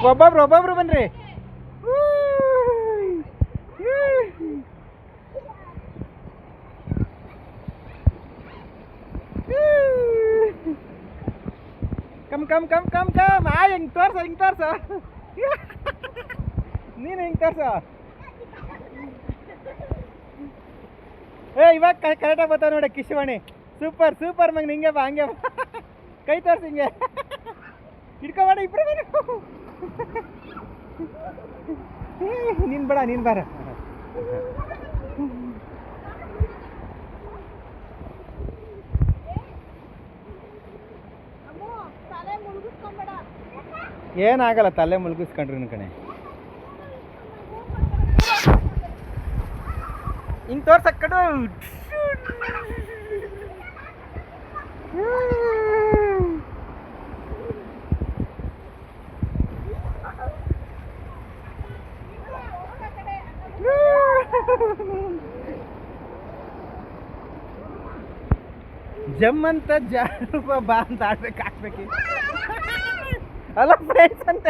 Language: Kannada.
ಒಬ್ಬೊಬ್ರು ಬನ್ರಿ. Come come come come come. ಹಿಂಗ್ ತೋರ್ಸ ನೀನು ಹಿಂಗ್ ತೋರ್ಸ. ಇವಾಗ ಕರೆಕ್ಟಾಗಿ ಬರ್ತಾವ ನೋಡಿ ಕಿಶವಾಣಿ. ಸೂಪರ್ ಮಗ. ಹಿಂಗೆ ಬಾ, ಹಂಗೆ ಬಾ. ಕೈ ತೋರ್ಸಿ ಹಿಂಗೆ ಹಿಡ್ಕೊಬೇಡ ಇಬ್ರು. ನೀನು ಬೇಡ, ನೀನು ಬಾರ. ಏನಾಗಲ್ಲ ತಲೆ ಮುಳುಗಿಸ್ಕೊಂಡ್ರಿ ಕಣೆ. ಹಿಂಗೆ ತೋರ್ಸಕ್ಕಡು. ಜಮ್ಮಂತ ಜಾರು ಬಾ ಅಂತ ಆಡ್ಬೇಕು. ಅಲ್ಲ ಫ್ರೆಂಡ್ಸ್ ಅಂತ